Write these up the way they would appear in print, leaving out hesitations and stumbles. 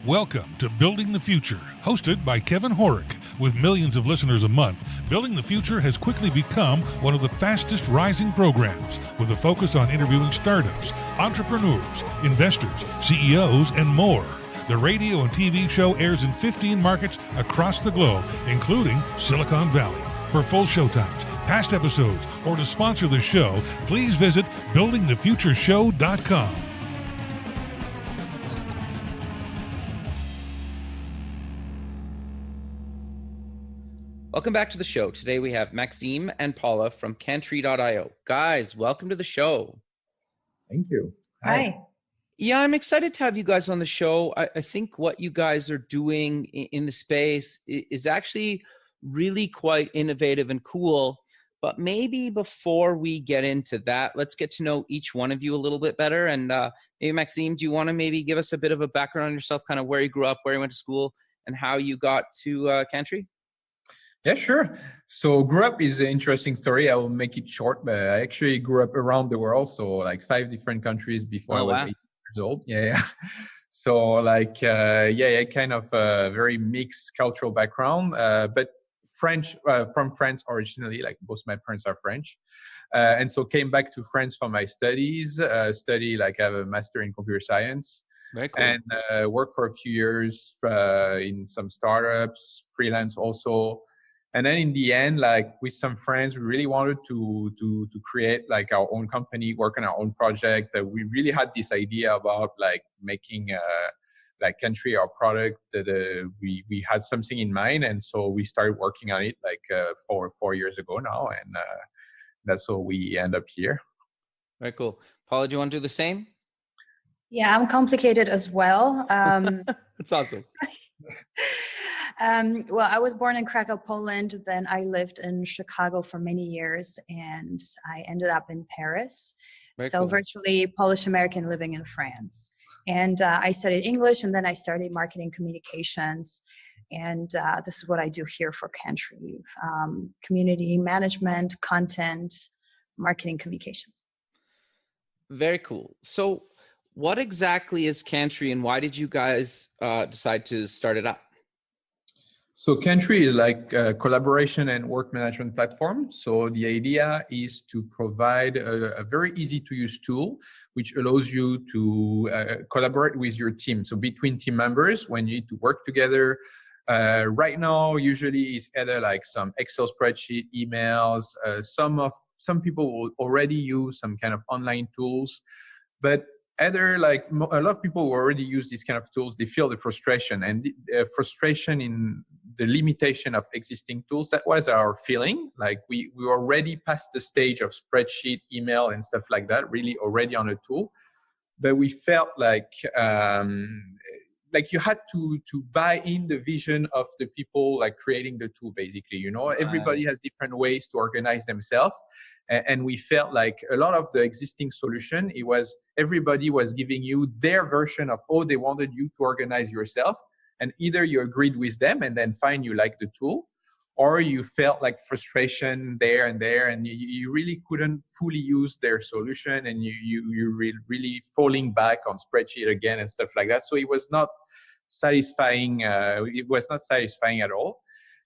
Welcome to Building the Future, hosted by Kevin Horick. With millions of listeners a month, Building the Future has quickly become one of the fastest rising programs, with a focus on interviewing startups, entrepreneurs, investors, CEOs, and more. The radio and TV show airs in 15 markets across the globe, including Silicon Valley. For full showtimes, past episodes, or to sponsor the show, please visit buildingthefutureshow.com. Welcome back to the show. Today we have Maxime and Pola from Kantree.io. Guys, welcome to the show. Thank you. Hi. Yeah, I'm excited to have you guys on the show. I think what you guys are doing in the space is actually really quite innovative and cool. But maybe before we get into that, let's get to know each one of you a little bit better. And maybe Maxime, do you want to maybe give us a bit of a background on yourself, kind of where you grew up, where you went to school, and how you got to Kantree? Yeah, sure. So grew up is an interesting story. I will make it short, but I actually grew up around the world. So like 5 different countries before I was 8 years old. Yeah. So like, kind of a very mixed cultural background, but French, from France originally, like both my parents are French. And so came back to France for my studies, I have a master in computer science. Very cool. And worked for a few years in some startups, freelance also. And then in the end, like with some friends, we really wanted to create like our own company, work on our own project. We really had this idea about like making like Kantree, our product, that we had something in mind. And so we started working on it like 4 years ago now. And that's how we end up here. Very cool. Paula, do you want to do the same? Yeah, I'm complicated as well. That's awesome. Well, I was born in Krakow, Poland. Then I lived in Chicago for many years, and I ended up in Paris. Very cool. Virtually Polish American living in France. And I studied English, and then I started marketing communications. And this is what I do here for Kantree: community management, content, marketing communications. Very cool. So what exactly is Kantree, and why did you guys decide to start it up? So Kantree is like a collaboration and work management platform. So the idea is to provide a very easy to use tool, which allows you to collaborate with your team. So between team members, when you need to work together, right now, usually it's either like some Excel spreadsheet, emails, some people will already use some kind of online tools, but either like a lot of people who already use these kind of tools, they feel the frustration and the frustration in the limitation of existing tools. That was our feeling. Like we were already past the stage of spreadsheet, email, and stuff like that, really already on a tool. But we felt like you had to buy in the vision of the people like creating the tool, basically. You know, everybody has different ways to organize themselves. And we felt like a lot of the existing solution, it was everybody was giving you their version of how they wanted you to organize yourself. And either you agreed with them and then fine, you like the tool, or you felt like frustration there and you really couldn't fully use their solution, and you really falling back on spreadsheet again and stuff like that. So it was not satisfying. It was not satisfying at all.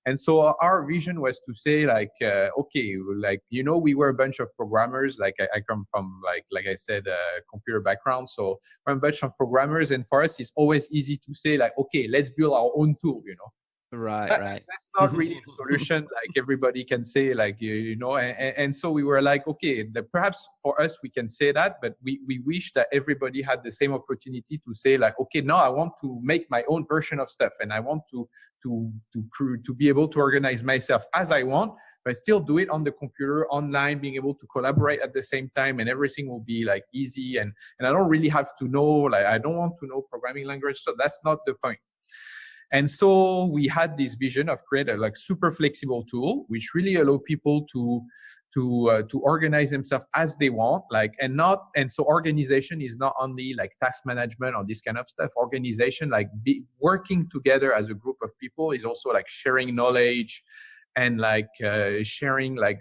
And so our vision was to say like, okay, like, you know, we were a bunch of programmers. Like I come from like I said, computer background. So we're a bunch of programmers, and for us, it's always easy to say like, okay, let's build our own tool, you know. Right. That's not really a solution. Like everybody can say like, you know, and so we were like, okay, perhaps for us, we can say that, but we wish that everybody had the same opportunity to say like, okay, now I want to make my own version of stuff, and I want to be able to organize myself as I want, but still do it on the computer, online, being able to collaborate at the same time, and everything will be like easy. And I don't really have to know, like, I don't want to know programming language. So that's not the point. And so we had this vision of create a like super flexible tool, which really allow people to organize themselves as they want, and so organization is not only like task management or this kind of stuff. Organization, like working together as a group of people, is also like sharing knowledge and like sharing, like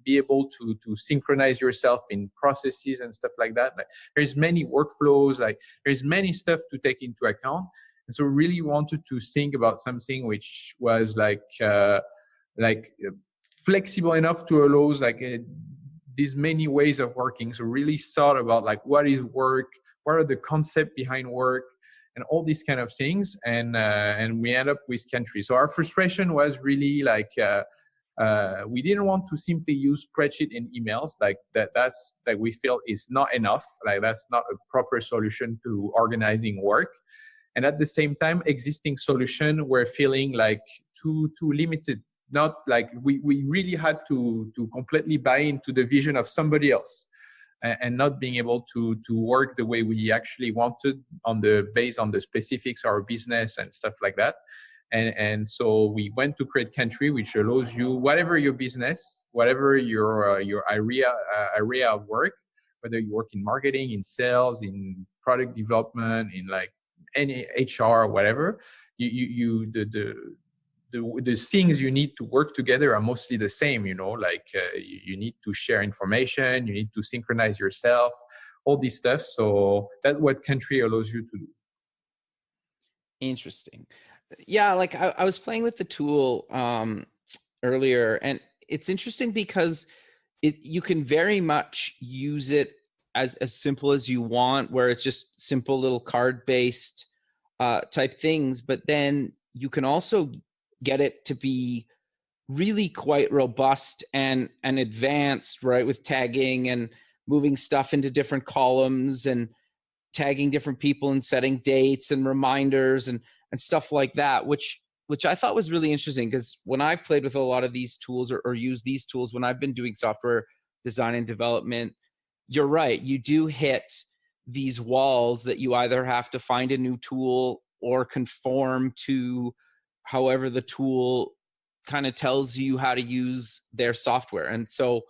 be able to synchronize yourself in processes and stuff like that. Like there's many workflows, like there's many stuff to take into account. And so really wanted to think about something which was like flexible enough to allow like these many ways of working. So really thought about like what is work, what are the concepts behind work, and all these kind of things. And we end up with Kantree. So our frustration was really like we didn't want to simply use spreadsheet and emails. Like that's like we feel is not enough. Like that's not a proper solution to organizing work. And at the same time, existing solution were feeling like too limited. Not like we really had to completely buy into the vision of somebody else. And not being able to work the way we actually wanted based on the specifics of our business and stuff like that. And so we went to create Kantree, which allows you, whatever your business, whatever your area of work, whether you work in marketing, in sales, in product development, in like any HR or whatever, the things you need to work together are mostly the same, like you need to share information, you need to synchronize yourself, all this stuff. So that's what Kantree allows you to do. Interesting. Yeah, like I was playing with the tool earlier, and it's interesting because you can very much use it as simple as you want, where it's just simple little card-based type things, but then you can also get it to be really quite robust and advanced, right? With tagging and moving stuff into different columns and tagging different people and setting dates and reminders and stuff like that, which I thought was really interesting, because when I've played with a lot of these tools or used these tools, when I've been doing software design and development, you're right. You do hit these walls that you either have to find a new tool or conform to however the tool kind of tells you how to use their software. And so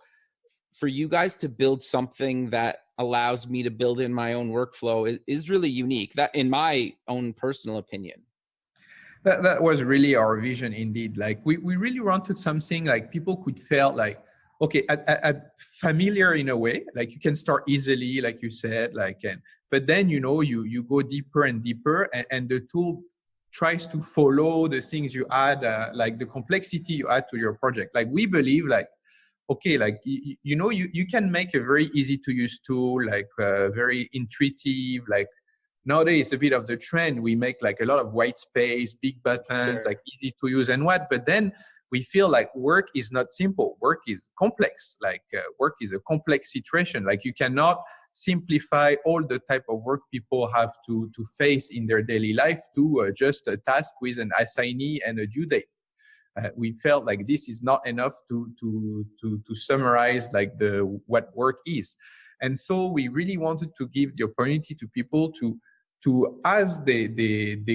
for you guys to build something that allows me to build in my own workflow is really unique, that in my own personal opinion. That was really our vision indeed. Like we really wanted something like people could feel like, okay, at familiar in a way, like you can start easily, like you said, but then, you go deeper and deeper, and the tool tries to follow the things you add, like the complexity you add to your project. Like we believe like, okay, like, you can make a very easy to use tool, like very intuitive, like nowadays it's a bit of the trend. We make like a lot of white space, big buttons, Sure. like easy to use and but then we feel like work is not simple. Work is complex. Like work is a complex situation. Like you cannot simplify all the type of work people have to face in their daily life to just a task with an assignee and a due date. We felt like this is not enough to summarize like what work is. And so we really wanted to give the opportunity to people to as they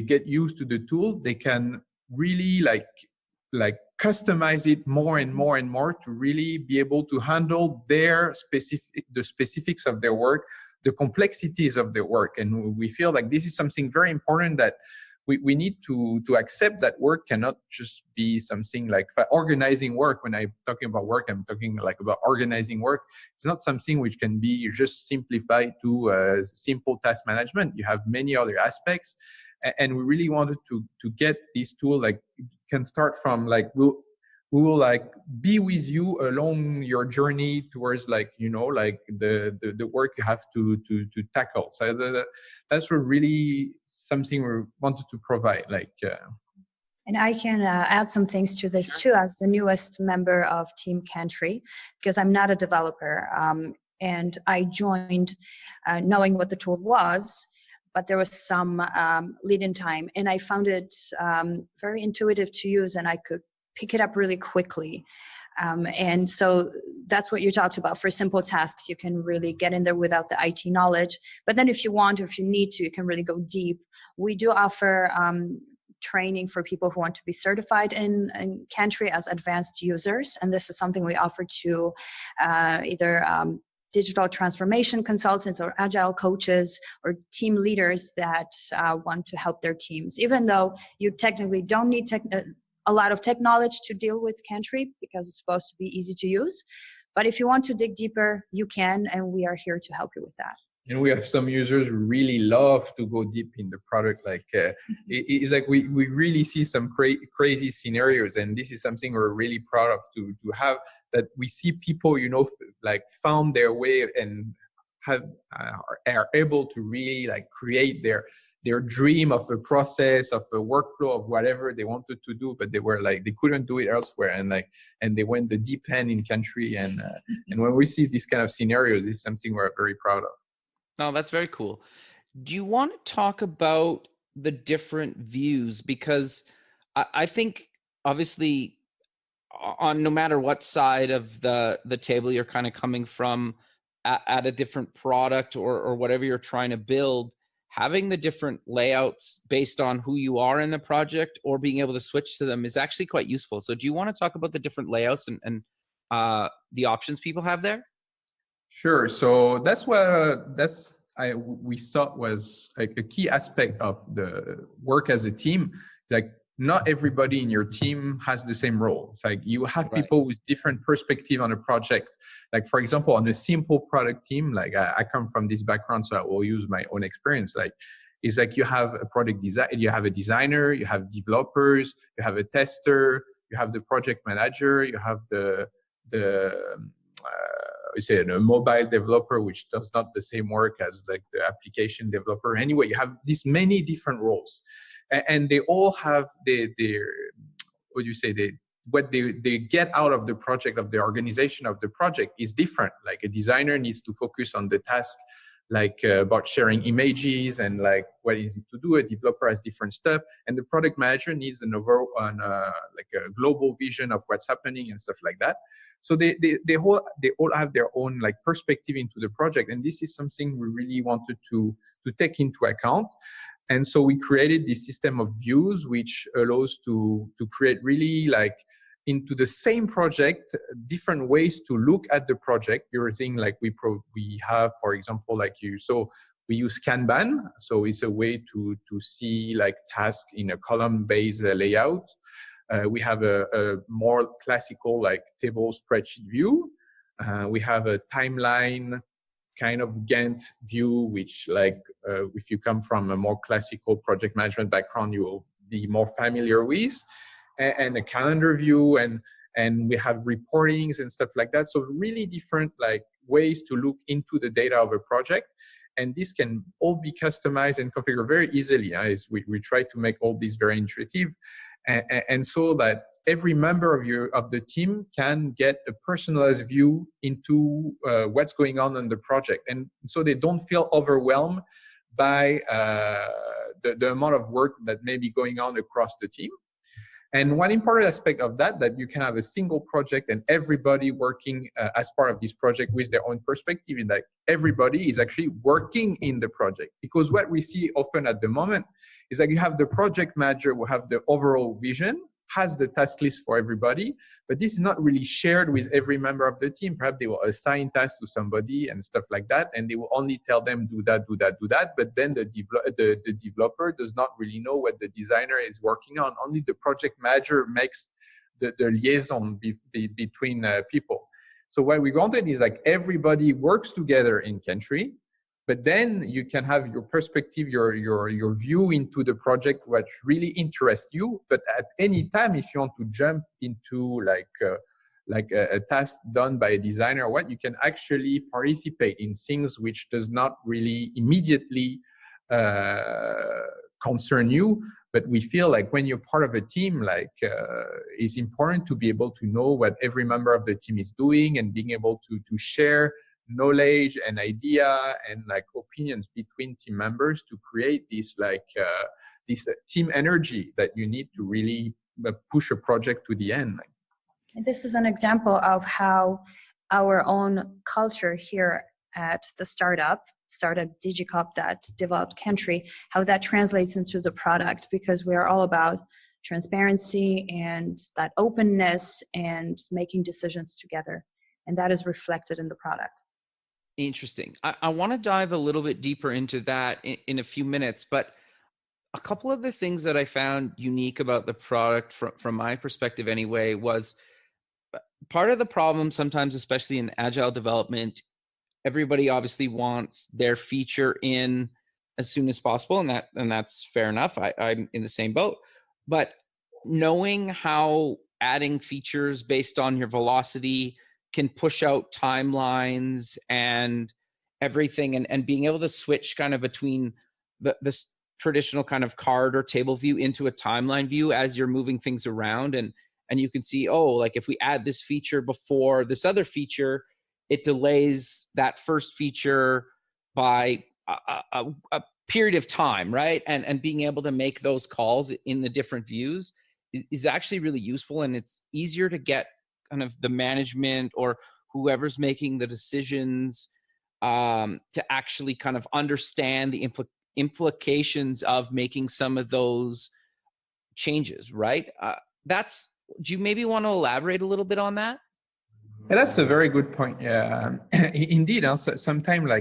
get used to the tool, they can really like customize it more and more and more to really be able to handle the specifics of their work, the complexities of their work. And we feel like this is something very important, that we need to accept that work cannot just be something like organizing work. When I'm talking about work, I'm talking like about organizing work. It's not something which can be just simplified to simple task management. You have many other aspects. And we really wanted to get this tool, like can start from like, we will like be with you along your journey towards like, like the work you have to tackle. So that's really something we wanted to provide. And I can add some things to this too, as the newest member of Team Kantree, because I'm not a developer. And I joined knowing what the tool was, but there was some lead-in time, and I found it very intuitive to use, and I could pick it up really quickly. And so that's what you talked about. For simple tasks, you can really get in there without the IT knowledge. But then if you want, or if you need to, you can really go deep. We do offer training for people who want to be certified in Kantree as advanced users. And this is something we offer to either digital transformation consultants or agile coaches or team leaders that want to help their teams. Even though you technically don't need a lot of tech knowledge to deal with Kantree because it's supposed to be easy to use. But if you want to dig deeper, you can, and we are here to help you with that. And we have some users who really love to go deep in the product. Like it's like we really see some crazy scenarios, and this is something we're really proud of to have, that we see people, you know, like found their way and have are able to really like create their dream of a process, of a workflow, of whatever they wanted to do, but they were like, they couldn't do it elsewhere. And they went the deep end in Kantree. And when we see these kind of scenarios, it's something we're very proud of. No, that's very cool. Do you want to talk about the different views? Because I think obviously on no matter what side of the table you're kind of coming from at a different product or whatever you're trying to build, having the different layouts based on who you are in the project or being able to switch to them is actually quite useful. So do you want to talk about the different layouts and the options people have there? Sure. So that's what we thought was like a key aspect of the work as a team. Like not everybody in your team has the same role. It's like you have people with different perspective on a project. Like for example, on a simple product team, like I come from this background, so I will use my own experience. Like it's like you have a product design, you have a designer, you have developers, you have a tester, you have the project manager, you have a mobile developer, which does not the same work as like the application developer. Anyway, you have these many different roles, and they all have what they get out of the project, of the organization of the project is different. Like a designer needs to focus on the task, like about sharing images and like what is it to do. A developer has different stuff, and the product manager needs like a global vision of what's happening and stuff like that. So they all have their own like perspective into the project, and this is something we really wanted to take into account. And so we created this system of views, which allows to create really like into the same project different ways to look at the project. Using like we have, for example, like we use Kanban, so it's a way to see like tasks in a column-based layout. We have a more classical like table spreadsheet view. We have a timeline kind of Gantt view, which like if you come from a more classical project management background, you will be more familiar with, and a calendar view, and we have reportings and stuff like that. So really different like ways to look into the data of a project. And this can all be customized and configured very easily. As we try to make all this very intuitive. And so that every member of the team can get a personalized view into what's going on in the project, and so they don't feel overwhelmed by the amount of work that may be going on across the team. And one important aspect of that you can have a single project and everybody working as part of this project with their own perspective, in that everybody is actually working in the project. Because what we see often at the moment is that you have the project manager who have the overall vision, has the task list for everybody, but this is not really shared with every member of the team. Perhaps they will assign tasks to somebody and stuff like that, and they will only tell them do that, but then the developer does not really know what the designer is working on. Only the project manager makes the liaison between people. So what we wanted is like everybody works together in Kantree, but then you can have your perspective, your view into the project, what really interests you. But at any time, if you want to jump into like a task done by a designer, what you can actually participate in things which does not really immediately concern you. But we feel like when you're part of a team, like it's important to be able to know what every member of the team is doing, and being able to share knowledge and idea and like opinions between team members to create this like this team energy that you need to really push a project to the end. This is an example of how our own culture here at the startup Digicoop that developed Kantree, how that translates into the product, because we are all about transparency and that openness and making decisions together, and that is reflected in the product. Interesting. I want to dive a little bit deeper into that in a few minutes, but a couple of the things that I found unique about the product from my perspective anyway was part of the problem sometimes, especially in agile development, everybody obviously wants their feature in as soon as possible, and that's fair enough. I'm in the same boat. But knowing how adding features based on your velocity can push out timelines and everything, and being able to switch kind of between this traditional kind of card or table view into a timeline view as you're moving things around, and you can see, oh, like if we add this feature before this other feature, it delays that first feature by a period of time, right? And being able to make those calls in the different views is actually really useful, and it's easier to get kind of the management or whoever's making the decisions to actually kind of understand the implications of making some of those changes, right? Do you maybe want to elaborate a little bit on that? Yeah, that's a very good point. Yeah, indeed. Sometimes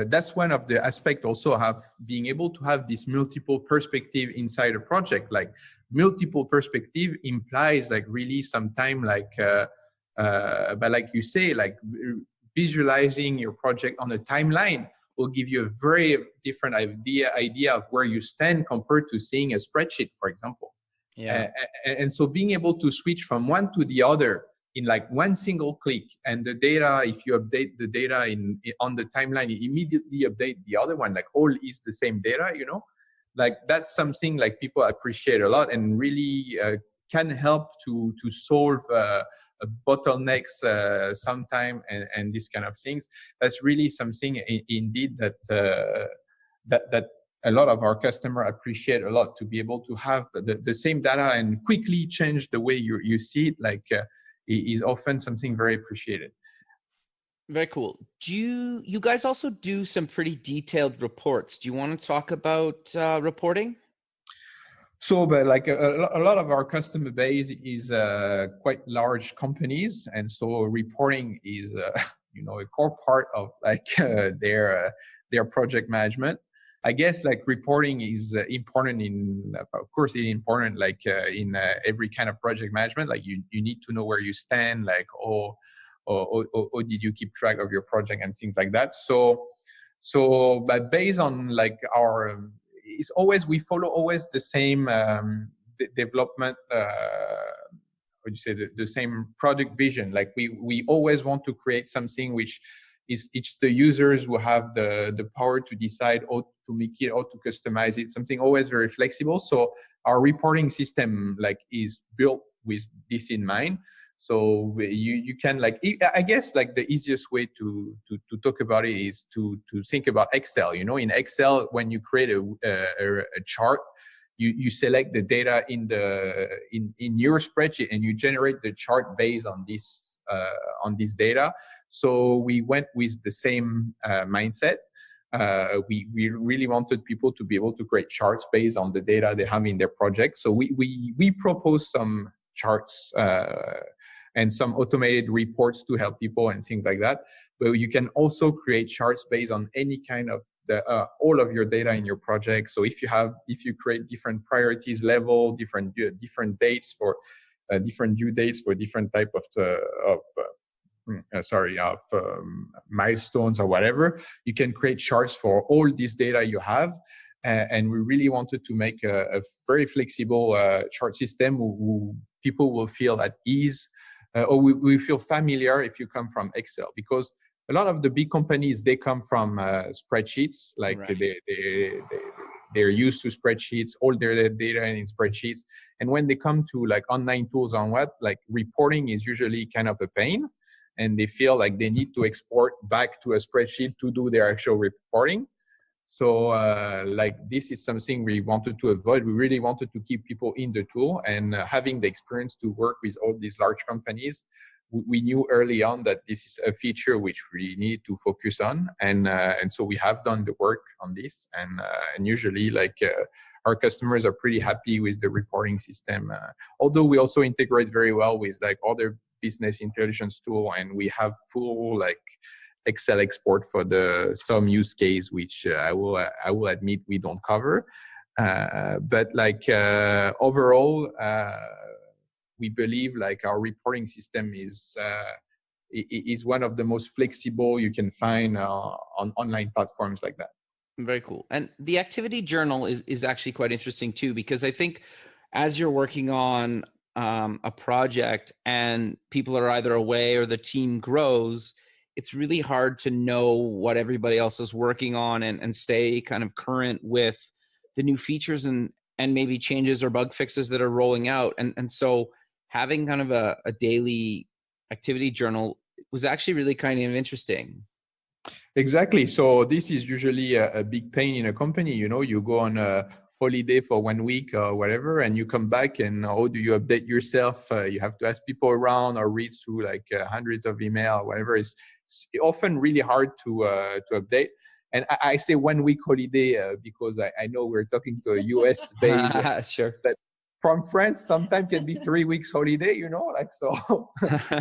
that's one of the aspects also have being able to have this multiple perspective inside a project. Like multiple perspective implies like really sometime but like you say, like visualizing your project on a timeline will give you a very different idea of where you stand compared to seeing a spreadsheet, for example. Yeah. And so being able to switch from one to the other in like one single click, and the data, if you update the data on the timeline, you immediately update the other one, like all is the same data, like that's something like people appreciate a lot and really can help to solve bottlenecks sometime and these kind of things. That's really something indeed that a lot of our customers appreciate a lot, to be able to have the same data and quickly change the way you see it, is often something very appreciated. Very cool. Do you guys also do some pretty detailed reports? Do you want to talk about reporting? So, but like a lot of our customer base is quite large companies, and so reporting is a core part of their project management. I guess like reporting is important of course it's important in every kind of project management. Like you need to know where you stand, like or did you keep track of your project and things like that. So but based on like our it's always, we follow always the same development the same product vision. Like we always want to create something which is it's the users who have the power to decide how to make it, how to customize it, something always very flexible. So our reporting system is built with this in mind. So you can I guess the easiest way to talk about it is to think about Excel. In Excel, when you create a chart, you select the data in your spreadsheet and you generate the chart based on this data. So we went with the same mindset. We really wanted people to be able to create charts based on the data they have in their project. So we propose some charts and some automated reports to help people and things like that. But you can also create charts based on any kind of all of your data in your project. So if you create different priorities level, different dates for different due dates for different type of milestones or whatever, you can create charts for all this data you have. And we really wanted to make a very flexible chart system who people will feel at ease, or we feel familiar if you come from Excel, because a lot of the big companies, they come from spreadsheets, like right. They're used to spreadsheets, all their data in spreadsheets. And when they come to online tools on web, reporting is usually kind of a pain, and they feel like they need to export back to a spreadsheet to do their actual reporting. So this is something we wanted to avoid. We really wanted to keep people in the tool, and having the experience to work with all these large companies, we knew early on that this is a feature which we need to focus on, and so we have done the work on this, and usually our customers are pretty happy with the reporting system. Although we also integrate very well with other business intelligence tool, and we have full Excel export for some use case, which I will admit we don't cover. But like overall, we believe like our reporting system is one of the most flexible you can find on online platforms like that. Very cool. And the activity journal is actually quite interesting too, because I think as you're working on a project and people are either away or the team grows, it's really hard to know what everybody else is working on and stay kind of current with the new features and maybe changes or bug fixes that are rolling out. And so having kind of a daily activity journal was actually really kind of interesting. Exactly. So this is usually a big pain in a company. You know, you go on a holiday for 1 week or whatever, and you come back, and how do you update yourself? You have to ask people around or read through like hundreds of email or whatever. It's often really hard to update. And I say 1 week holiday because I know we're talking to a US based, Sure. but from France sometimes can be 3 weeks holiday, you know, like so. It's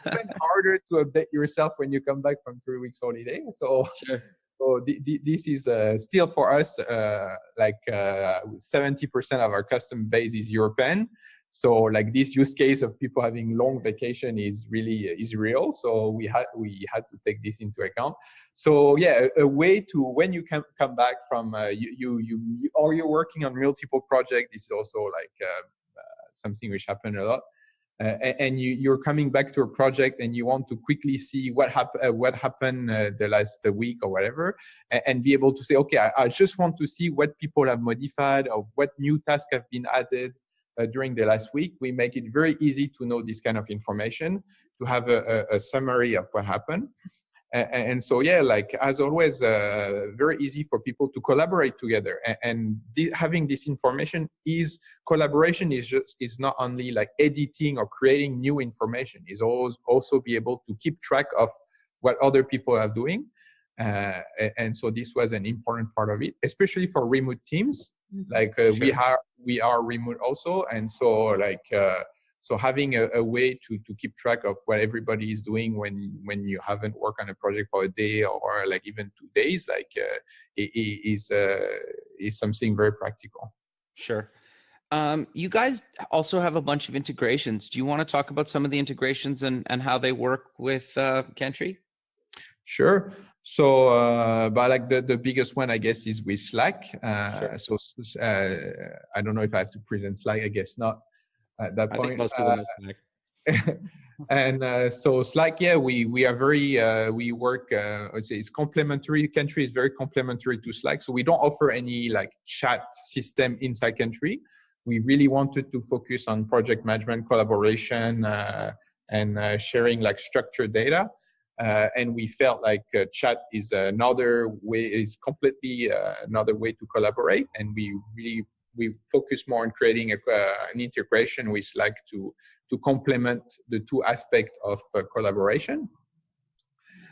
even harder to update yourself when you come back from 3 weeks holiday. So, Sure. so this is still for us like 70% of our customer base is European. So like this use case of people having long vacation is real. So we had to take this into account. So yeah, a way to when you can come back from or you're working on multiple projects. This is also like something which happened a lot. And you're coming back to a project and you want to quickly see what happened the last week or whatever, and be able to say, okay, I just want to see what people have modified or what new tasks have been added during the last week. We make it very easy to know this kind of information, to have a summary of what happened. And so, yeah, like as always, very easy for people to collaborate together. And having this information collaboration is not only like editing or creating new information, is also be able to keep track of what other people are doing. And so this was an important part of it, especially for remote teams. Like Sure. we are remote also, and so like so having a way to keep track of what everybody is doing when you haven't worked on a project for a day or like even 2 days, like is something very practical. Sure. You guys also have a bunch of integrations. Do you want to talk about some of the integrations and how they work with Kantree? Sure. So, but like the biggest one, I guess, is with Slack. Sure. So I don't know if I have to present Slack. I guess not at that I point. think most people know Slack. And so Slack, yeah, we are very we work. I would say it's complementary. Kantree is very complementary to Slack. So we don't offer any like chat system inside Kantree. We really wanted to focus on project management, collaboration, and sharing like structured data. And we felt like chat is another way, is completely another way to collaborate. And we focus more on creating an integration with Slack to complement the two aspects of collaboration.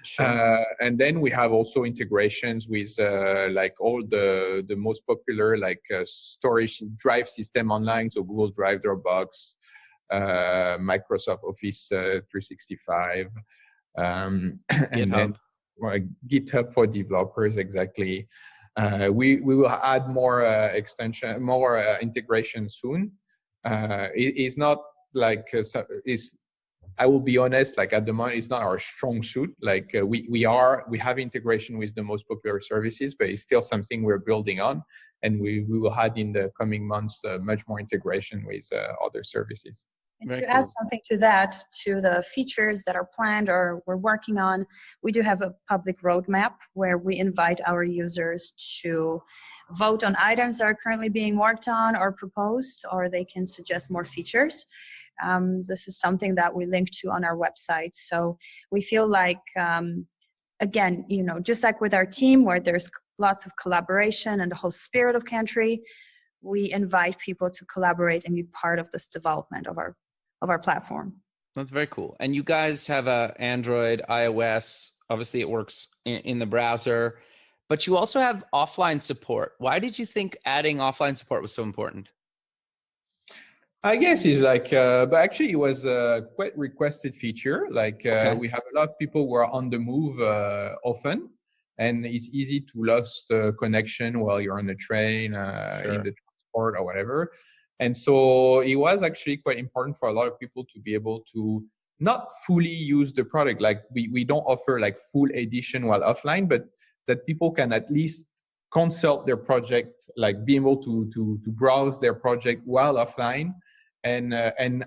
Sure. And then we have also integrations with like all the most popular like storage drive system online, so Google Drive, Dropbox, Microsoft Office 365. And then GitHub for developers, exactly. We will add more integration soon. It is not like I will be honest, like at the moment, it's not our strong suit. Like we have integration with the most popular services, but it's still something we're building on, and we will add in the coming months much more integration with other services. And Very to cool. add something to that, to the features that are planned or we're working on, we do have a public roadmap where we invite our users to vote on items that are currently being worked on or proposed, or they can suggest more features. This is something that we link to on our website. So we feel like, again, you know, just like with our team where there's lots of collaboration and the whole spirit of Kantree, we invite people to collaborate and be part of this development of our platform. That's very cool. And you guys have a Android, iOS. Obviously, it works in the browser, but you also have offline support. Why did you think adding offline support was so important? I guess it's like, but actually it was a quite requested feature. Like we have a lot of people who are on the move often. and it's easy to lose the connection while you're on the train, in the transport or whatever. And so it was actually quite important for a lot of people to be able to not fully use the product. Like we don't offer like full edition while offline, but that people can at least consult their project, like be able to browse their project while offline, and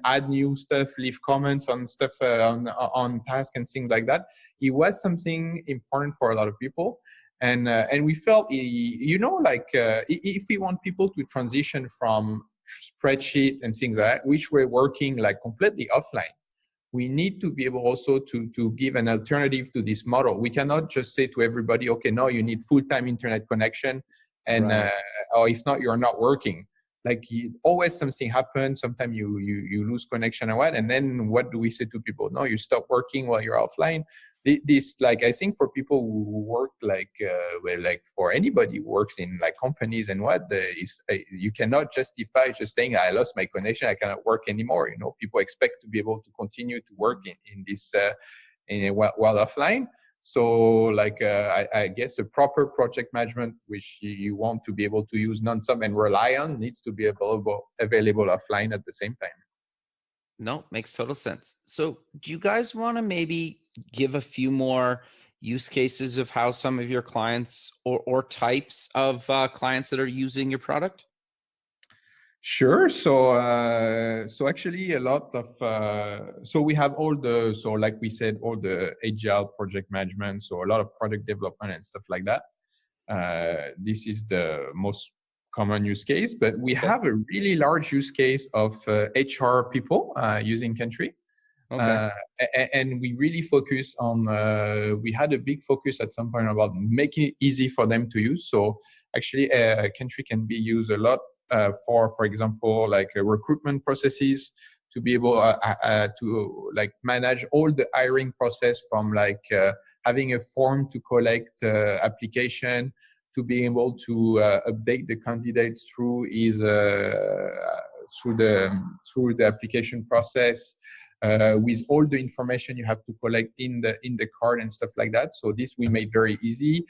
add new stuff, leave comments on stuff, on tasks and things like that. It was something important for a lot of people. And we felt, if we want people to transition from spreadsheet and things like that, which were working like completely offline, we need to be able also to give an alternative to this model. We cannot just say to everybody, okay, no, you need full-time internet connection, and or if not, you're not working. Like always something happens. Sometimes you lose connection or what, and then what do we say to people? No, you stop working while you're offline. This, like, I think for people who work like for anybody who works in like companies and you cannot justify just saying I lost my connection, I cannot work anymore. You know, people expect to be able to continue to work in this while offline. So like I guess a proper project management, which you want to be able to use nonstop and rely on, needs to be available offline at the same time. No, makes total sense. So do you guys want to maybe give a few more use cases of how some of your clients or types of clients that are using your product? Sure. So actually a lot of, so we have like we said, all the agile project management. So a lot of product development and stuff like that. This is the most common use case, but we have a really large use case of HR people using Kantree. And we really focus on, we had a big focus at some point about making it easy for them to use. So actually Kantree can be used a lot for example, like recruitment processes, to be able to like manage all the hiring process, from like having a form to collect application, to be able to update the candidates through the application process, with all the information you have to collect in the card and stuff like that. So this we made very easy.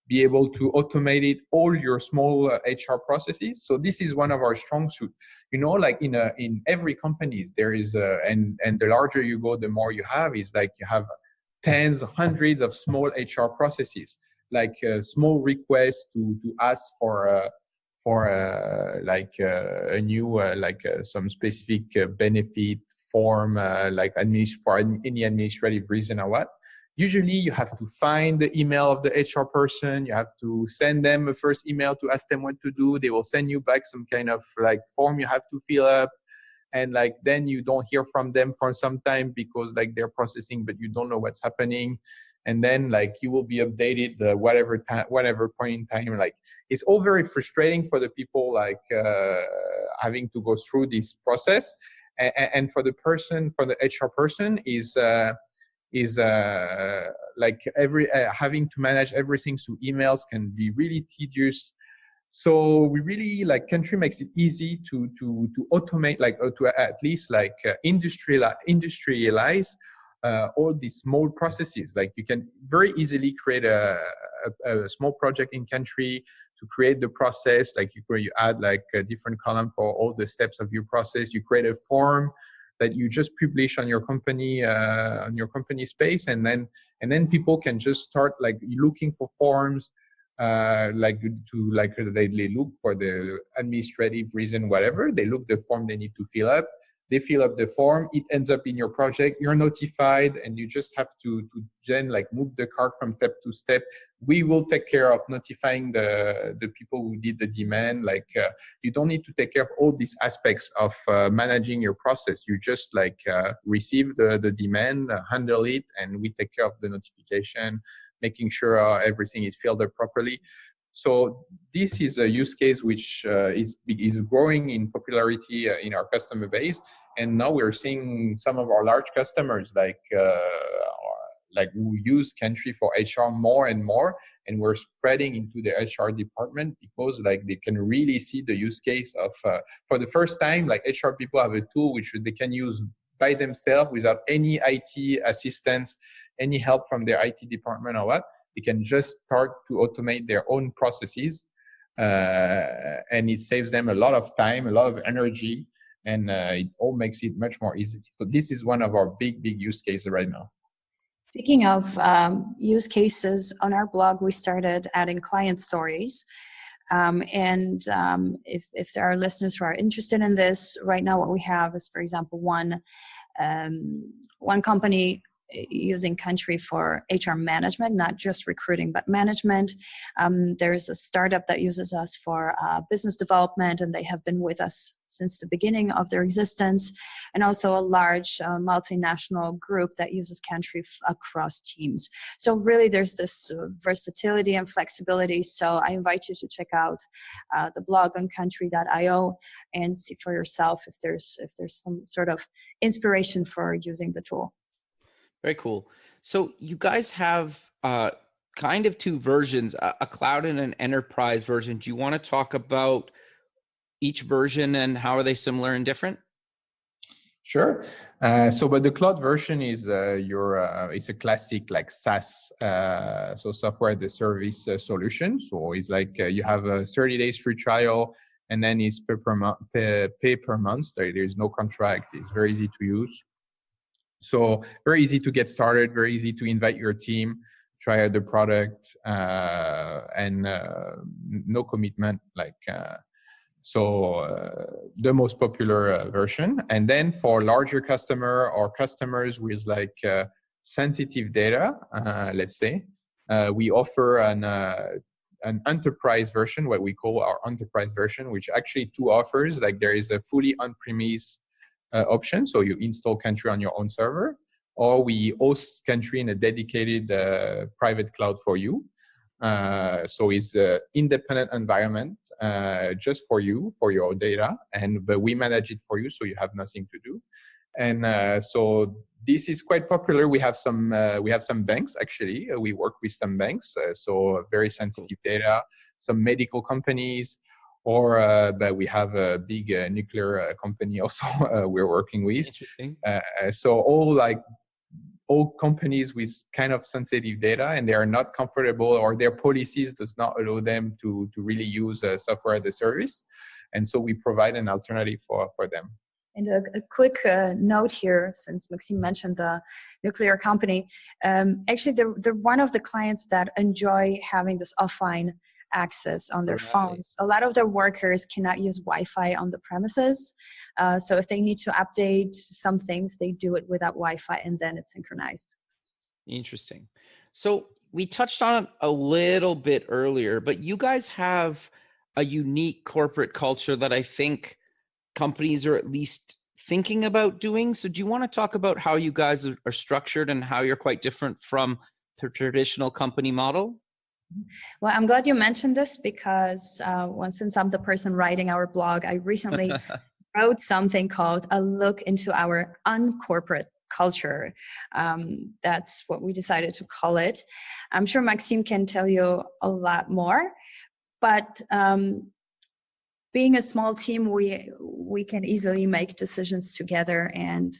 Be able to automate it, all your small HR processes. So this is one of our strong suit. You know, like in every company there is and the larger you go, the more you have, is like you have tens, hundreds of small HR processes, like small requests to ask for a new some specific benefit form, like for any administrative reason or what. Usually you have to find the email of the HR person. You have to send them a first email to ask them what to do. They will send you back some kind of like form you have to fill up. And like, then you don't hear from them for some time because like they're processing, but you don't know what's happening. And then like you will be updated whatever point in time. Like, it's all very frustrating for the people, like having to go through this process. And for the HR person is like having to manage everything through emails can be really tedious. So we really, like, Kantree makes it easy to automate, like to at least like industrialize all these small processes. Like you can very easily create a small project in Kantree to create the process. Like you add like a different column for all the steps of your process. You create a form that you just publish on your company space, and then people can just start like looking for forms, they look for the administrative reason, whatever. They look the form they need to fill up. They fill up the form. It ends up in your project. You're notified, and you just have to then like move the card from step to step. We will take care of notifying the people who did the demand. Like you don't need to take care of all these aspects of managing your process. You just like receive the demand, handle it, and we take care of the notification, making sure everything is filled up properly. So this is a use case which is growing in popularity in our customer base. And now we're seeing some of our large customers like who use Kantree for HR more and more, and we're spreading into the HR department because like they can really see the use case of for the first time, like HR people have a tool which they can use by themselves without any IT assistance, any help from their IT department or what. they can just start to automate their own processes, and it saves them a lot of time, a lot of energy, and it all makes it much more easy. So this is one of our big use cases right now. Speaking of use cases, on our blog, we started adding client stories. If there are listeners who are interested in this, right now what we have is, for example, one company using Kantree for HR management, not just recruiting, but management. There's a startup that uses us for business development, and they have been with us since the beginning of their existence. And also a large multinational group that uses Kantree across teams. So really there's this versatility and flexibility. So I invite you to check out the blog on kantree.io and see for yourself if there's some sort of inspiration for using the tool. Very cool. So you guys have kind of two versions, a cloud and an enterprise version. Do you want to talk about each version and how are they similar and different? Sure. But the cloud version is it's a classic like SaaS, so software as a service solution. So it's like you have a 30 days free trial, and then it's pay per month. There's no contract. It's very easy to use. So very easy to get started, very easy to invite your team, try out the product, and no commitment. The most popular version. And then for larger customer or customers with sensitive data, let's say, we offer an enterprise version, what we call our enterprise version, which actually two offers. Like there is a fully on-premise option, so you install Kantree on your own server, or we host Kantree in a dedicated private cloud for you. So it's an independent environment just for you, for your data, but we manage it for you, so you have nothing to do. And so this is quite popular. We have some banks actually. We work with some banks, so very sensitive data, some medical companies, but we have a big nuclear company also we're working with. Interesting. So all companies with kind of sensitive data, and they are not comfortable, or their policies does not allow them to really use software as a service. And so we provide an alternative for them. And a quick note here, since Maxime mentioned the nuclear company, actually they're one of the clients that enjoy having this offline access on their phones. A lot of their workers cannot use Wi-Fi on the premises. So if they need to update some things, they do it without Wi-Fi, and then it's synchronized. Interesting. So we touched on it a little bit earlier, but you guys have a unique corporate culture that I think companies are at least thinking about doing. So do you want to talk about how you guys are structured and how you're quite different from the traditional company model? Well, I'm glad you mentioned this because since I'm the person writing our blog, I recently wrote something called A Look into Our Uncorporate Culture. That's what we decided to call it. I'm sure Maxime can tell you a lot more, but being a small team, we can easily make decisions together. And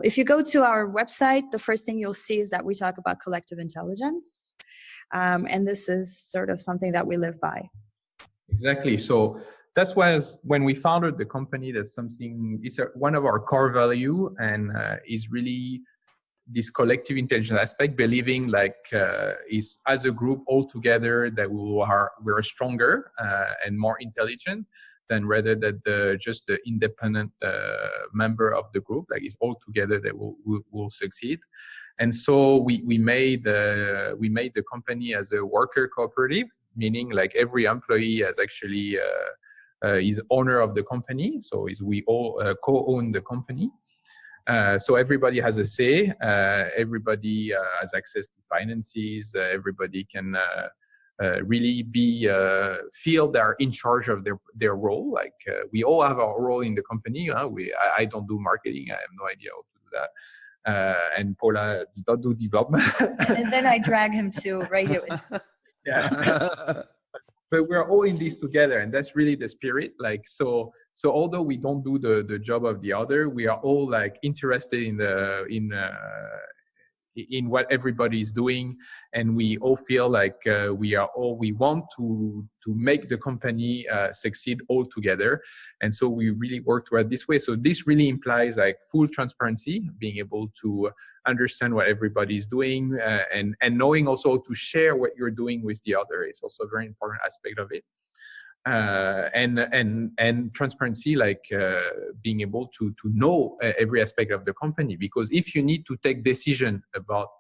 if you go to our website, the first thing you'll see is that we talk about collective intelligence. And this is sort of something that we live by. Exactly. So that's why when we founded the company, it's one of our core value, and is really this collective intelligence aspect, believing is as a group all together that we're stronger and more intelligent than rather that just the independent member of the group, is all together that will succeed. And so we made the company as a worker cooperative, meaning every employee has actually is owner of the company. So we all co-own the company. So everybody has a say. Everybody has access to finances. Everybody can really feel they're in charge of their role. We all have our role in the company. I don't do marketing. I have no idea how to do that. And Pola does not do development. And then I drag him to radio. Yeah. But we're all in this together, and that's really the spirit. So although we don't do the job of the other, we are all interested in what everybody is doing, and we all feel like we want to make the company succeed all together. And so we really work toward this way. So this really implies like full transparency, being able to understand what everybody is doing, and knowing also to share what you're doing with the other is also a very important aspect of it. And transparency, like being able to know every aspect of the company, because if you need to take decision about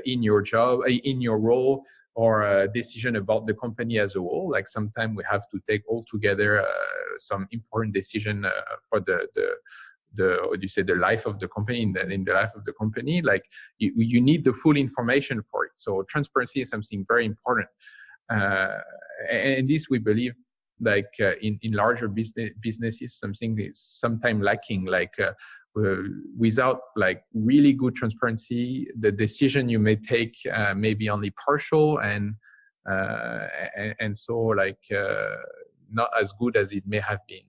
in your job, in your role, or a decision about the company as a whole, like sometimes we have to take all together some important decision for the what you say, the life of the company, in the life of the company, like you need the full information for it. So transparency is something very important. And this, we believe, like in larger businesses, something is sometimes lacking. Like without like really good transparency, the decision you may take may be only partial, and so like not as good as it may have been.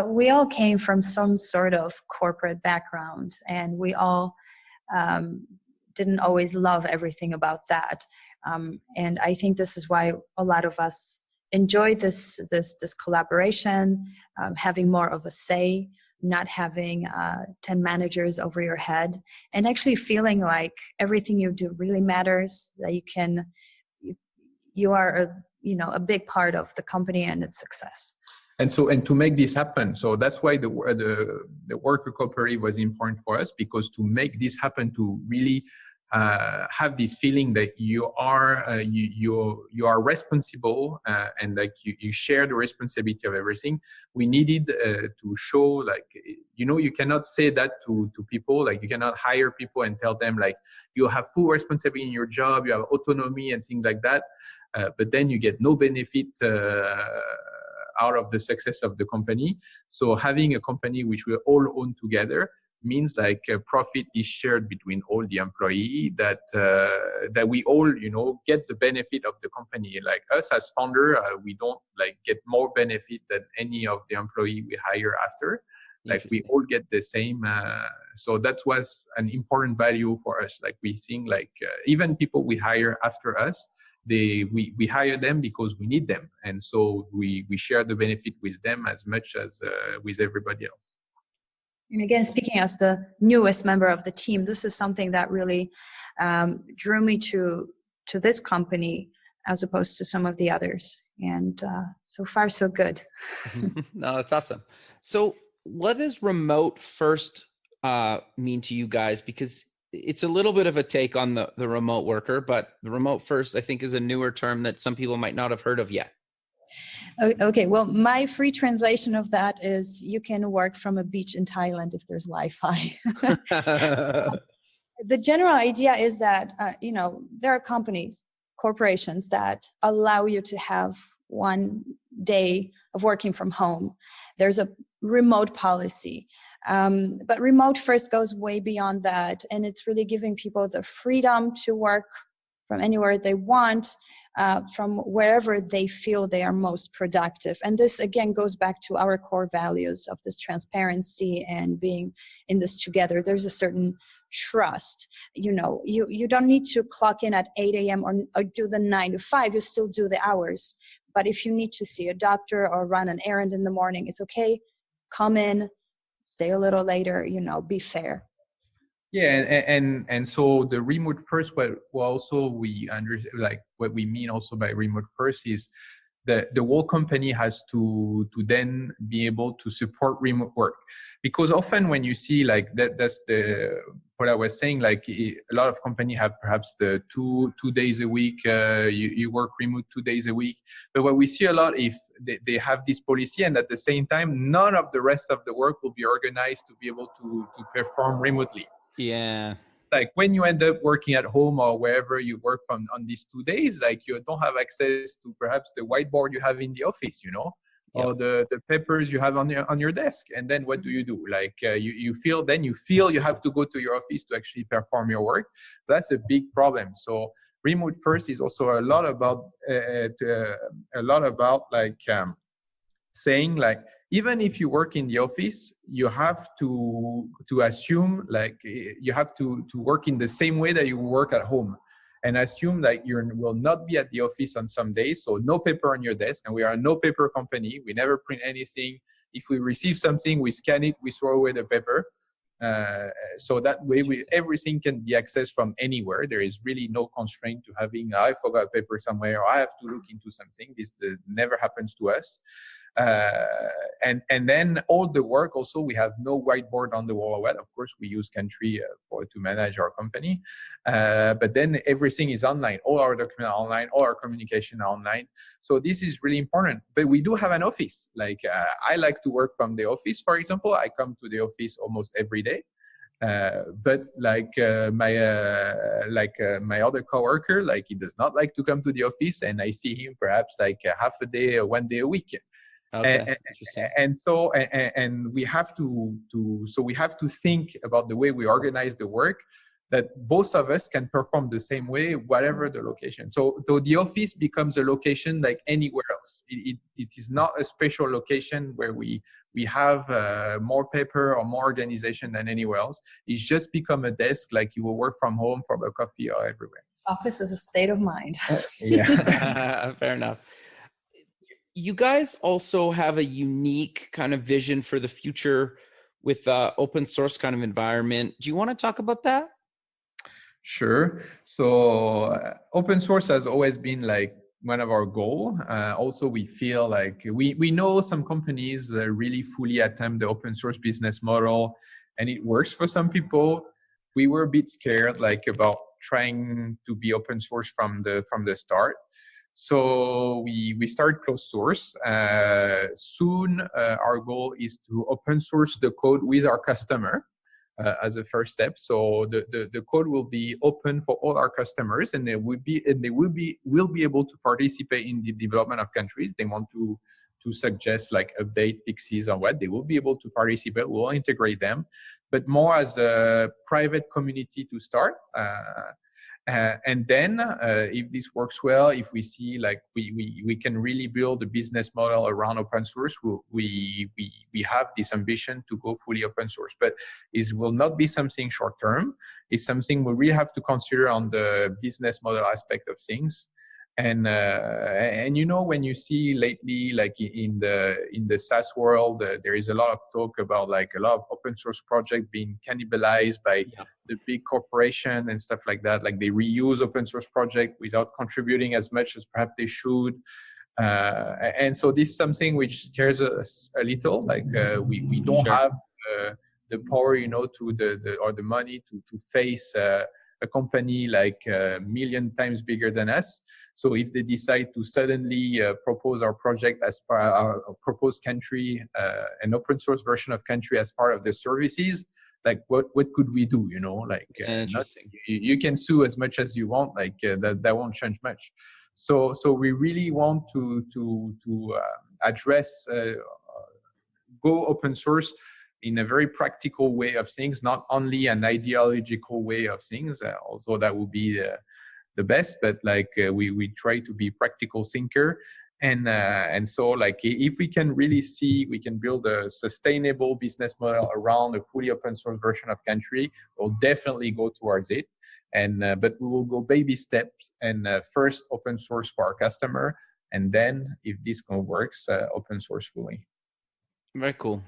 We all came from some sort of corporate background, and we all didn't always love everything about that. And I think this is why a lot of us enjoy this collaboration, having more of a say, not having 10 managers over your head, and actually feeling like everything you do really matters, that you are a big part of the company and its success. And to make this happen, so that's why the worker cooperative was important for us, because to make this happen, to really have this feeling that you are responsible, and like you share the responsibility of everything. We needed to show, like, you cannot say that to people. Like, you cannot hire people and tell them like you have full responsibility in your job, you have autonomy and things like that, but then you get no benefit out of the success of the company. So having a company which we all own together means like profit is shared between all the employees, that we all get the benefit of the company. Like us as founder, we don't like get more benefit than any of the employee we hire after. Like we all get the same. So that was an important value for us. Like we think like even people we hire after us, we hire them because we need them, and so we share the benefit with them as much as with everybody else. And again, speaking as the newest member of the team, this is something that really drew me to this company as opposed to some of the others. And so far, so good. No, that's awesome. So what does remote first mean to you guys? Because it's a little bit of a take on the remote worker, but the remote first, I think, is a newer term that some people might not have heard of yet. Okay, well, my free translation of that is you can work from a beach in Thailand if there's Wi-Fi. The general idea is that, there are corporations that allow you to have one day of working from home. There's a remote policy. But remote first goes way beyond that, and it's really giving people the freedom to work from anywhere they want, from wherever they feel they are most productive. And this again goes back to our core values of this transparency and being in this together. There's a certain trust. You don't need to clock in at 8 a.m. or do the 9 to 5. You still do the hours. But if you need to see a doctor or run an errand in the morning, it's okay. Come in, stay a little later, be fair. Yeah, and so the remote first, what also we understand, like what we mean also by remote first is the whole company has to then be able to support remote work, because often when you see like that's what I was saying, like a lot of companies have perhaps the two days a week, you work remote 2 days a week. But what we see a lot, if they have this policy and at the same time none of the rest of the work will be organized to be able to perform remotely. Yeah. Like when you end up working at home or wherever you work from on these 2 days, like you don't have access to perhaps the whiteboard you have in the office, or the papers you have on your desk. And then what do? Like you feel you have to go to your office to actually perform your work. That's a big problem. So remote first is also a lot about like saying like, even if you work in the office, you have to assume like you have to work in the same way that you work at home, and assume that you will not be at the office on some days. So no paper on your desk, and we are a no paper company. We never print anything. If we receive something, we scan it, we throw away the paper. So that way everything can be accessed from anywhere. There is really no constraint to having, I forgot paper somewhere, or I have to look into something. This never happens to us. And then all the work also, we have no whiteboard on the wall. Well, of course, we use Kantree to manage our company. But then everything is online. All our documents are online, all our communication are online. So this is really important. But we do have an office. Like I like to work from the office, for example. I come to the office almost every day. But my other coworker, like he does not like to come to the office, and I see him perhaps like half a day or 1 day a week. Okay, and we have to think about the way we organize the work, that both of us can perform the same way, whatever the location. So the office becomes a location like anywhere else. It is not a special location where we have more paper or more organization than anywhere else. It's just become a desk like you will work from home, from a coffee, or everywhere. Office is a state of mind. Yeah. Fair enough. You guys also have a unique kind of vision for the future with open source kind of environment. Do you want to talk about that? Sure. So open source has always been like one of our goals. Also, we feel like we know some companies really fully attempt the open source business model, and it works for some people. We were a bit scared like about trying to be open source from the start. So we started closed source. Soon, our goal is to open source the code with our customer as a first step. So the code will be open for all our customers, and they will be able to participate in the development of Kantree. They want to suggest like update, fixes, or what, they will be able to participate. We'll integrate them, but more as a private community to start. And then if this works well, if we see like we can really build a business model around open source, we have this ambition to go fully open source. But it will not be something short term. It's something we really have to consider on the business model aspect of things. And you know, when you see lately, like in the SaaS world, there is a lot of talk about like a lot of open source projects being cannibalized by the big corporation and stuff like that. Like they reuse open source project without contributing as much as perhaps they should. And so this is something which scares us a little. Like we don't have the power, you know, or the money to face a company like a million times bigger than us. So if they decide to suddenly propose our project as propose Kantree, an open source version of Kantree as part of the services, like what could we do? You know, like interesting. You can sue as much as you want. Like that won't change much. So we really want to address go open source in a very practical way of things, not only an ideological way of things. Also, that would be the best, but like we try to be practical thinker, and so like if we can really see we can build a sustainable business model around a fully open source version of Kantree, we'll definitely go towards it. And but we will go baby steps, and first open source for our customer, and then if this works, open source fully. Very cool.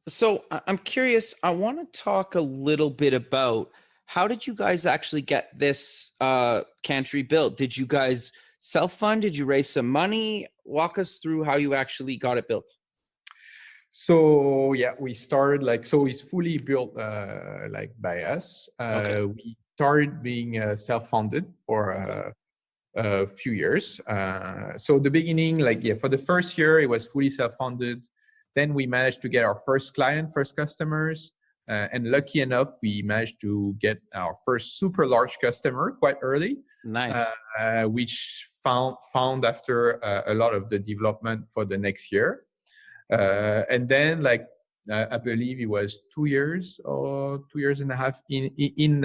So I'm curious, I want to talk a little bit about how did you guys actually get this Kantree built? Did you guys self-fund? Did you raise some money? Walk us through how you actually got it built. So yeah, we started like, so it's fully built like by us. Okay. We started being self-funded for a few years. So the beginning, like for the first year, it was fully self-funded. Then we managed to get our first client, first customers. And lucky enough, we managed to get our first super large customer quite early. Nice. Which found after a lot of the development for the next year. And then like I believe it was 2 years or 2.5 years in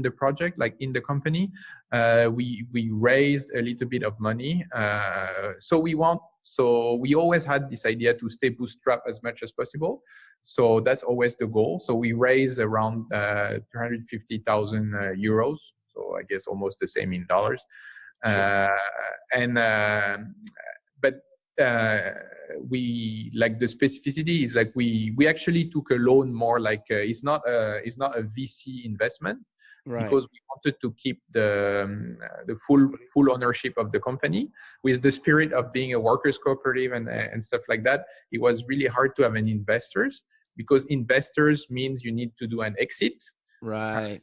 the project, like in the company. We raised a little bit of money. So we always had this idea to stay bootstrap as much as possible. So that's always the goal. So we raised around 350,000 euros. So I guess almost the same in dollars. Sure. But we like the specificity is like we actually took a loan more like it's not a VC investment, Right. because we wanted to keep the full ownership of the company with the spirit of being a workers cooperative and stuff like that. It was really hard to have an investors, because investors means you need to do an exit. Right.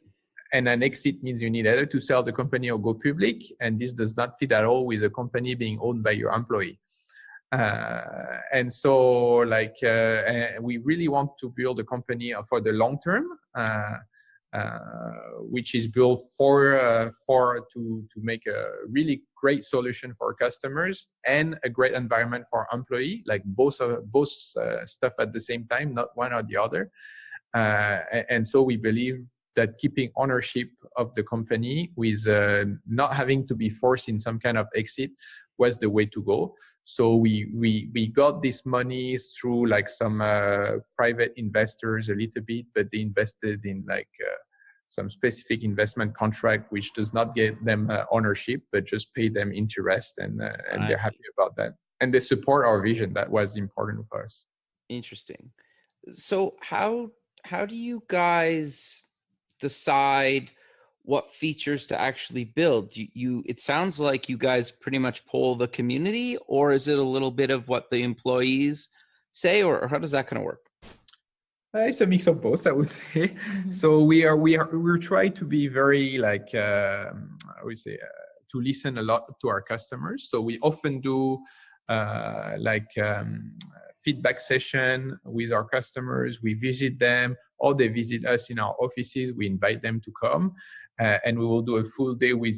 And an exit means you need either to sell the company or go public, and this does not fit at all with a company being owned by your employee. And so we really want to build a company for the long term, which is built to make a really great solution for our customers and a great environment for our employee, like both stuff at the same time, not one or the other. And so we believe that keeping ownership of the company with not having to be forced in some kind of exit was the way to go. So we got this money through like some private investors a little bit, but they invested in like some specific investment contract, which does not get them ownership, but just pay them interest, and they're happy about that. And they support our vision. That was important for us. Interesting. So how do you guys decide what features to actually build? It sounds like you guys pretty much poll the community, or is it a little bit of what the employees say, or how does that kind of work? It's a mix of both, I would say. Mm-hmm. So we're trying to be very like I would say to listen a lot to our customers. So we often do feedback session with our customers. We visit them, or they visit us in our offices. We invite them to come, and we will do a full day with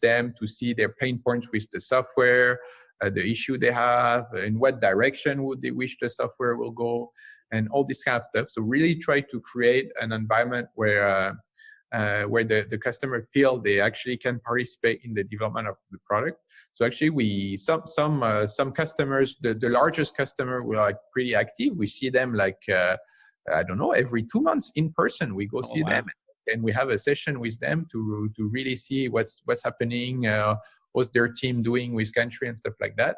them to see their pain points with the software, the issue they have, in what direction would they wish the software will go, and all this kind of stuff. So really try to create an environment where the customer feel they actually can participate in the development of the product. So actually, some customers, the largest customer, were like pretty active. We see them like I don't know, every 2 months in person. We go see them, and we have a session with them to really see what's happening, what's their team doing with Kantree and stuff like that.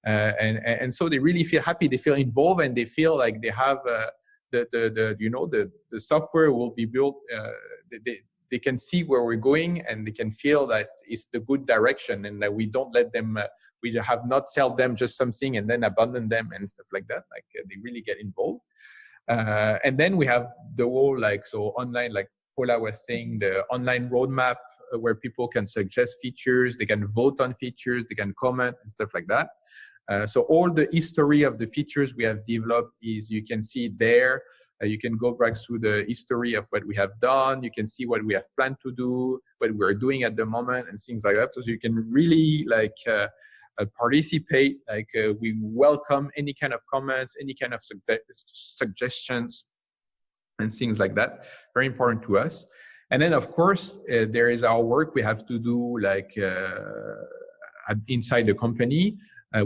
And so they really feel happy. They feel involved, and they feel like they have the software will be built. They can see where we're going, and they can feel that it's the good direction, and that we don't let them. We have not sell them just something and then abandon them and stuff like that. Like they really get involved. And then we have the whole online, like Pola was saying, the online roadmap where people can suggest features, they can vote on features, they can comment and stuff like that. So all the history of the features we have developed is, you can see it there. You can go back through the history of what we have done. You can see what we have planned to do, what we're doing at the moment, and things like that. So you can really participate. We welcome any kind of comments, any kind of suggestions, and things like that. Very important to us. And then, of course, there is our work we have to do inside the company.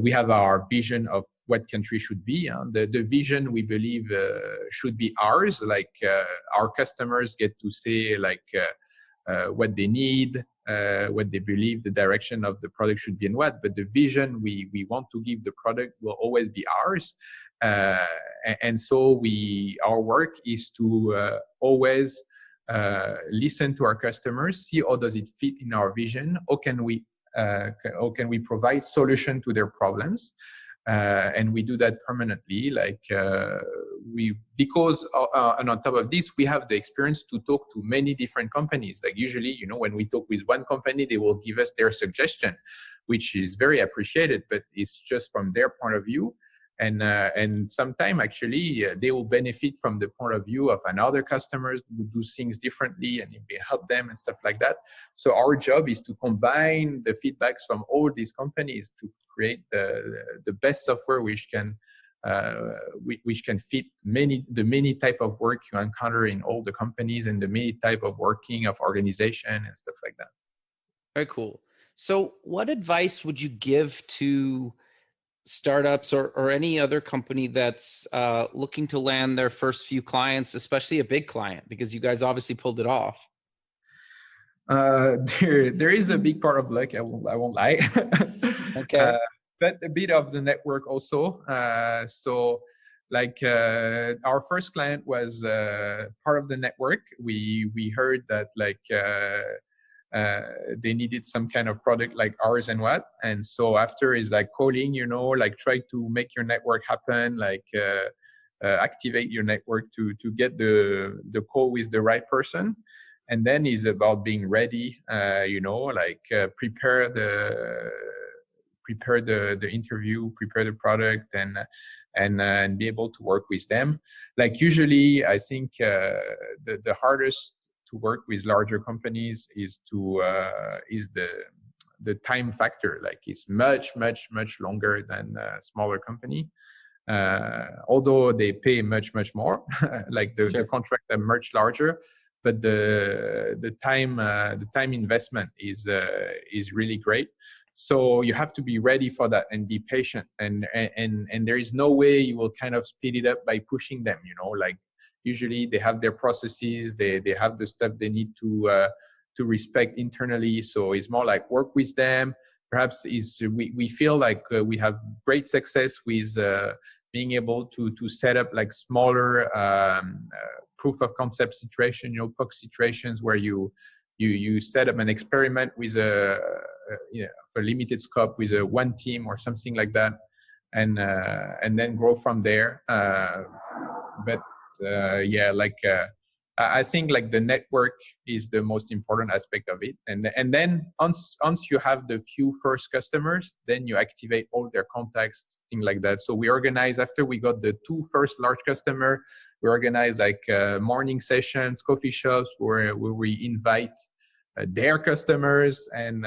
We have our vision of what Kantree should be. The vision, we believe, should be ours. Our customers get to say what they need, what they believe the direction of the product should be, and what. But the vision we want to give the product will always be ours. And so our work is to always listen to our customers, see how does it fit in our vision, how can we provide solution to their problems. And we do that permanently, because and on top of this, we have the experience to talk to many different companies. Like usually, when we talk with one company, they will give us their suggestion, which is very appreciated, but it's just from their point of view. And sometimes actually they will benefit from the point of view of another customers who do things differently, and it may help them and stuff like that. So our job is to combine the feedbacks from all these companies to create the best software which can which can fit the many type of work you encounter in all the companies and the many type of working of organization and stuff like that. Very cool. So what advice would you give to startups or any other company that's looking to land their first few clients, especially a big client, because you guys obviously pulled it off? There is a big part of luck. I won't lie. Okay. But a bit of the network also. So like our first client was part of the network. We heard that like they needed some kind of product like ours and what. And so after is like calling, like try to make your network happen, like activate your network to get the call with the right person. And then is about being ready, like prepare the interview, prepare the product, and be able to work with them. Like usually, I think the hardest to work with larger companies is the time factor. Like it's much longer than a smaller company. Although they pay much more, like the contract are much larger. But the time investment is really great. So you have to be ready for that and be patient. And there is no way you will kind of speed it up by pushing them. Like usually they have their processes, they have the stuff they need to respect internally. So it's more like work with them. Perhaps we feel like we have great success with being able to set up like smaller proof of concept situation, POC situations where you set up an experiment with for limited scope with one team or something like that, and then grow from there. I think like the network is the most important aspect of it, and then once you have the few first customers, then you activate all their contacts, things like that. So we organize after we got the two first large customer. We organize like morning sessions, coffee shops where we invite their customers, and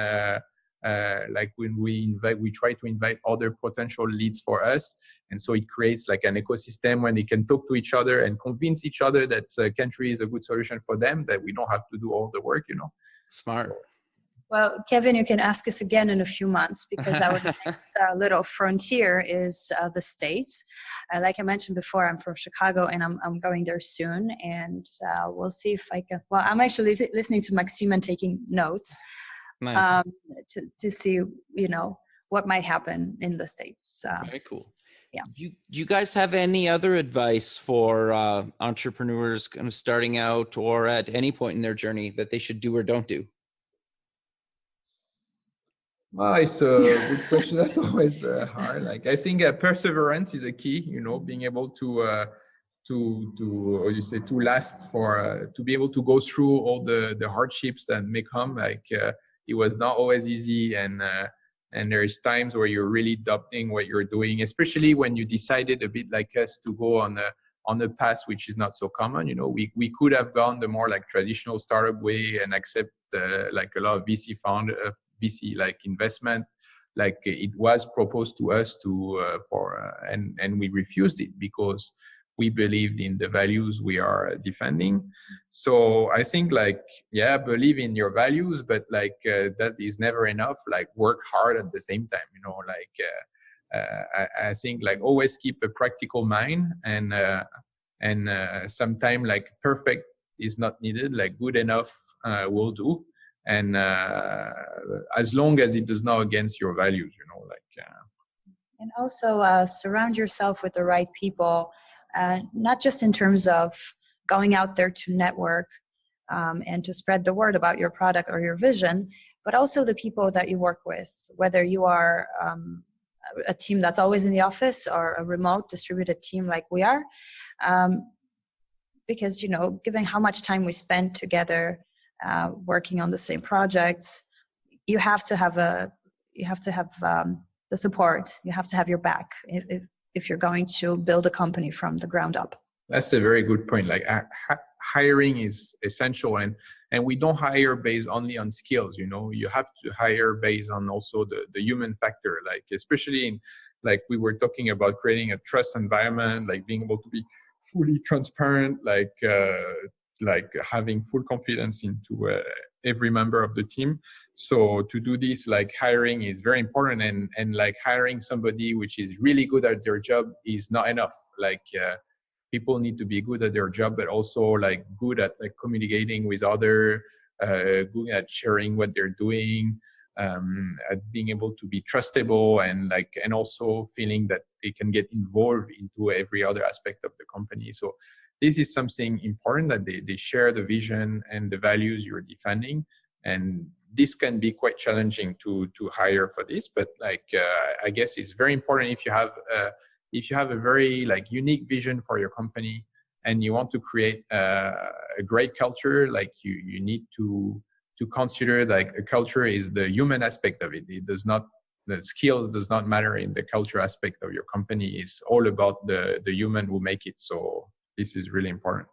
like when we try to invite other potential leads for us. And so it creates like an ecosystem when they can talk to each other and convince each other that Kantree is a good solution for them, that we don't have to do all the work, Smart. Well, Kevin, you can ask us again in a few months, because our next little frontier is the States. Like I mentioned before, I'm from Chicago, and I'm going there soon. And we'll see if I can. Well, I'm actually listening to Maxime and taking notes. Nice. To see, what might happen in the States. Very cool. Yeah. Do you guys have any other advice for entrepreneurs kind of starting out or at any point in their journey that they should do or don't do? Well, it's a good question. That's always hard. Like I think perseverance is a key. Being able to last to be able to go through all the hardships that may come. Like it was not always easy, and there's times where you're really doubting what you're doing, especially when you decided a bit like us to go on a path which is not so common. We could have gone the more like traditional startup way and accept like a lot of VC like investment, like it was proposed to us and we refused it because we believed in the values we are defending. So I think like, believe in your values, but like that is never enough. Like work hard at the same time, I think like always keep a practical mind, and sometimes like perfect is not needed, like good enough will do. And as long as it does not against your values, And also surround yourself with the right people, not just in terms of going out there to network and to spread the word about your product or your vision, but also the people that you work with, whether you are a team that's always in the office or a remote distributed team like we are. Because, given how much time we spend together, working on the same projects, you have to have the support. You have to have your back if you're going to build a company from the ground up. That's a very good point. Like hiring is essential, And we don't hire based only on skills. You have to hire based on also the human factor, like especially in, like we were talking about creating a trust environment, like being able to be fully transparent, like having full confidence into every member of the team. So to do this, like hiring is very important, and like hiring somebody which is really good at their job is not enough. Like people need to be good at their job, but also like good at like communicating with other, good at sharing what they're doing, at being able to be trustable, and also feeling that they can get involved into every other aspect of the company. So this is something important, that they share the vision and the values you're defending. And this can be quite challenging to hire for this, but like I guess it's very important if you have a very like unique vision for your company and you want to create a great culture, like you need to consider like a culture is the human aspect of it. The skills does not matter in the culture aspect of your company. It's all about the human who make it. So this is really important.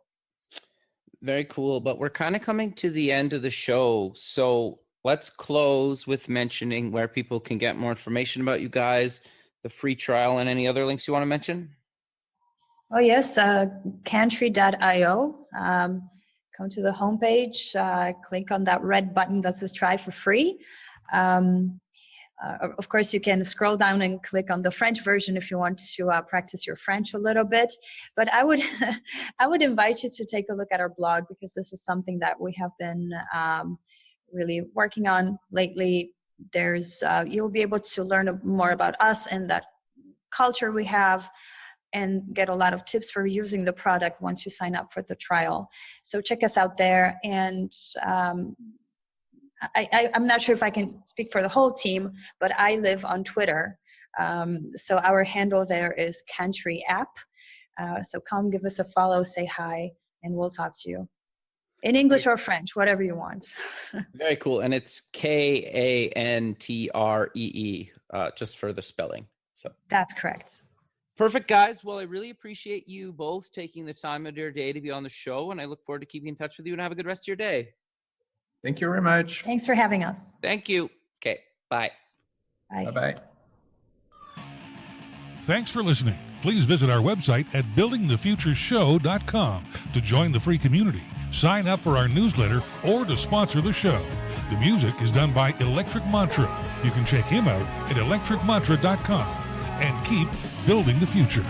Very cool. But we're kind of coming to the end of the show. So let's close with mentioning where people can get more information about you guys, the free trial, and any other links you want to mention. Oh, yes. Kantree.io. Come to the homepage, click on that red button that says try for free. Of course, you can scroll down and click on the French version if you want to practice your French a little bit. But I would I would invite you to take a look at our blog, because this is something that we have been really working on lately. You'll be able to learn more about us and that culture we have, and get a lot of tips for using the product once you sign up for the trial. So check us out there. And I'm not sure if I can speak for the whole team, but I live on Twitter. So our handle there is Kantree app. So come give us a follow, say hi, and we'll talk to you. In English or French, whatever you want. Very cool. And it's Kantree, just for the spelling. So that's correct. Perfect, guys. Well, I really appreciate you both taking the time of your day to be on the show, and I look forward to keeping in touch with you, and have a good rest of your day. Thank you very much. Thanks for having us. Thank you. Okay, bye. Bye. Bye-bye. Thanks for listening. Please visit our website at buildingthefutureshow.com to join the free community, sign up for our newsletter, or to sponsor the show. The music is done by Electric Mantra. You can check him out at electricmantra.com, and keep building the future.